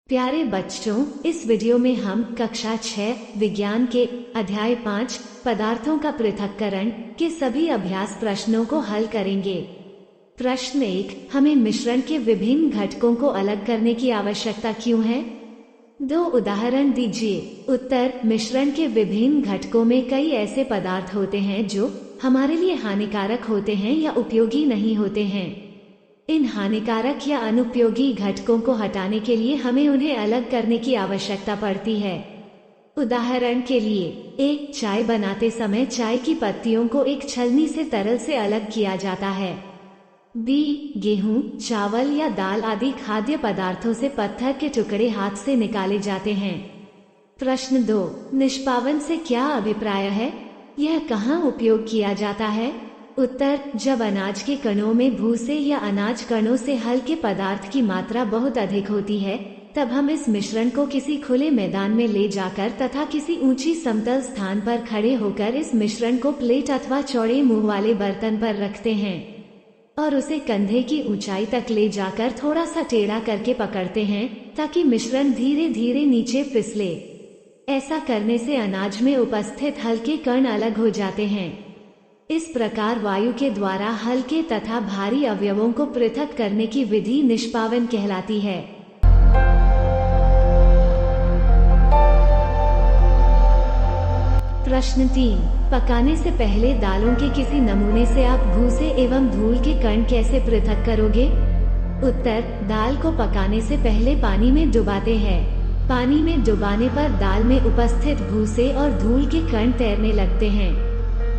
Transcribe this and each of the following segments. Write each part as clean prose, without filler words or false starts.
प्यारे बच्चों, इस वीडियो में हम कक्षा 6 विज्ञान के अध्याय 5 पदार्थों का पृथक्करण के सभी अभ्यास प्रश्नों को हल करेंगे। प्रश्न 1, हमें मिश्रण के विभिन्न घटकों को अलग करने की आवश्यकता क्यों है? 2 उदाहरण दीजिए। उत्तर, मिश्रण के विभिन्न घटकों में कई ऐसे पदार्थ होते हैं जो हमारे लिए हानिकारक होते हैं या उपयोगी नहीं होते हैं। इन हानिकारक या अनुपयोगी घटकों को हटाने के लिए हमें उन्हें अलग करने की आवश्यकता पड़ती है। उदाहरण के लिए, एक चाय बनाते समय चाय की पत्तियों को एक छलनी से तरल से अलग किया जाता है। बी, गेहूं, चावल या दाल आदि खाद्य पदार्थों से पत्थर के टुकड़े हाथ से निकाले जाते हैं। प्रश्न 2, निष्पावन से क्या अभिप्राय है? यह कहाँ उपयोग किया जाता है? उत्तर, जब अनाज के कणों में भूसे या अनाज कणों से हल्के पदार्थ की मात्रा बहुत अधिक होती है, तब हम इस मिश्रण को किसी खुले मैदान में ले जाकर तथा किसी ऊंची समतल स्थान पर खड़े होकर इस मिश्रण को प्लेट अथवा चौड़े मुंह वाले बर्तन पर रखते हैं और उसे कंधे की ऊंचाई तक ले जाकर थोड़ा सा टेढ़ा करके पकड़ते हैं ताकि मिश्रण धीरे धीरे नीचे फिसले। ऐसा करने से अनाज में उपस्थित हल्के कण अलग हो जाते हैं। इस प्रकार वायु के द्वारा हल्के तथा भारी अवयवों को पृथक करने की विधि निष्पावन कहलाती है। प्रश्न 3, पकाने से पहले दालों के किसी नमूने से आप भूसे एवं धूल के कण कैसे पृथक करोगे? उत्तर, दाल को पकाने से पहले पानी में डुबाते हैं। पानी में डुबाने पर दाल में उपस्थित भूसे और धूल के कण तैरने लगते हैं।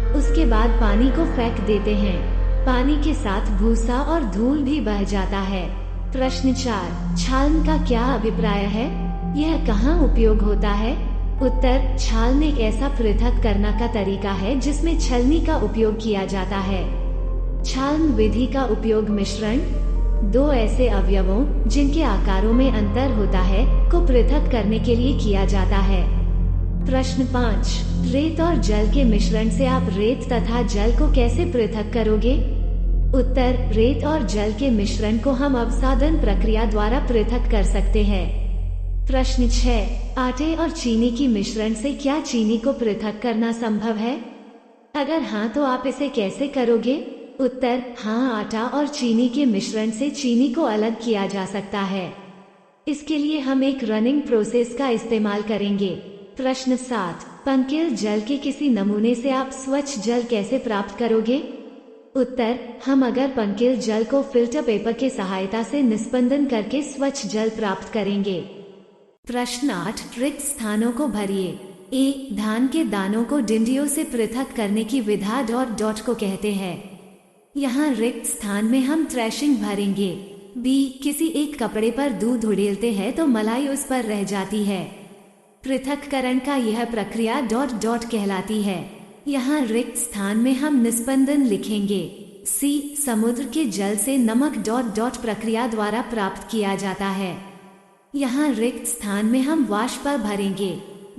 उसके बाद पानी को फेंक देते हैं। पानी के साथ भूसा और धूल भी बह जाता है। प्रश्न 4, छालन का क्या अभिप्राय है? यह कहाँ उपयोग होता है? उत्तर, छालन एक ऐसा पृथक करना का तरीका है जिसमें छलनी का उपयोग किया जाता है। छालन विधि का उपयोग मिश्रण, 2 ऐसे अवयवों जिनके आकारों में अंतर होता है को पृथक करने के लिए किया जाता है। प्रश्न 5, रेत और जल के मिश्रण से आप रेत तथा जल को कैसे पृथक करोगे? उत्तर, रेत और जल के मिश्रण को हम अवसादन प्रक्रिया द्वारा पृथक कर सकते हैं। प्रश्न 6, आटे और चीनी की मिश्रण से क्या चीनी को पृथक करना संभव है? अगर हाँ तो आप इसे कैसे करोगे? उत्तर, हाँ, आटा और चीनी के मिश्रण से चीनी को अलग किया जा सकता है। इसके लिए हम एक रनिंग प्रोसेस का इस्तेमाल करेंगे। प्रश्न 7, पंकिल जल के किसी नमूने से आप स्वच्छ जल कैसे प्राप्त करोगे? उत्तर, हम अगर पंकिल जल को फिल्टर पेपर के सहायता से निस्पंदन करके स्वच्छ जल प्राप्त करेंगे। प्रश्न 8, रिक्त स्थानों को भरिए। ए, धान के दानों को डिंडियों से पृथक करने की विधा डॉट को कहते हैं। यहाँ रिक्त स्थान में हम थ्रेशिंग भरेंगे। बी, किसी एक कपड़े पर दूध उड़ेलते हैं तो मलाई उस पर रह जाती है। पृथक्करण का यह प्रक्रिया डॉट कहलाती है। यहाँ रिक्त स्थान में हम निस्पंदन लिखेंगे। सी, समुद्र के जल से नमक डॉट प्रक्रिया द्वारा प्राप्त किया जाता है। यहाँ रिक्त स्थान में हम वाष्प भरेंगे।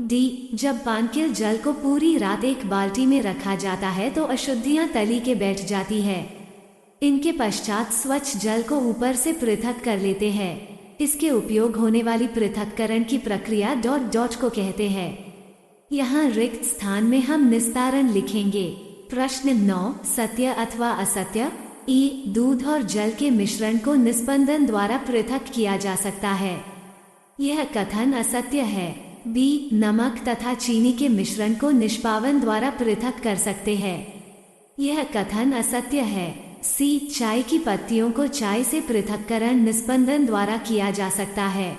डी, जब पानकिल जल को पूरी रात एक बाल्टी में रखा जाता है तो अशुद्धियाँ तली के बैठ जाती है। इनके पश्चात स्वच्छ जल को ऊपर से पृथक कर लेते हैं। इसके उपयोग होने वाली पृथक्करण की प्रक्रिया डॉट को कहते हैं। यहाँ रिक्त स्थान में हम निस्तारण लिखेंगे। प्रश्न 9, सत्य अथवा असत्य। ई, दूध और जल के मिश्रण को निस्पंदन द्वारा पृथक किया जा सकता है। यह कथन असत्य है। बी, नमक तथा चीनी के मिश्रण को निष्पावन द्वारा पृथक कर सकते हैं। यह कथन असत्य है। सी, चाय की पत्तियों को चाय से पृथक्करण निस्पंदन द्वारा किया जा सकता है।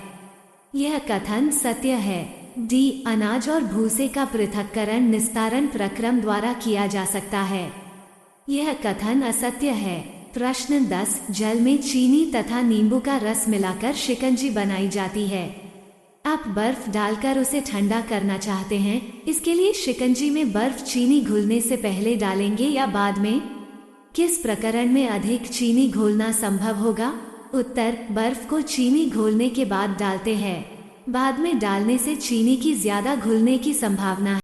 यह कथन सत्य है। डी, अनाज और भूसे का पृथक्करण निस्तारण प्रक्रम द्वारा किया जा सकता है। यह कथन असत्य है। प्रश्न 10, जल में चीनी तथा नींबू का रस मिलाकर शिकंजी बनाई जाती है। आप बर्फ डालकर उसे ठंडा करना चाहते हैं। इसके लिए शिकंजी में बर्फ चीनी घुलने से पहले डालेंगे या बाद में? किस प्रकरण में अधिक चीनी घोलना संभव होगा? उत्तर, बर्फ को चीनी घोलने के बाद डालते हैं। बाद में डालने से चीनी की ज्यादा घुलने की संभावना है।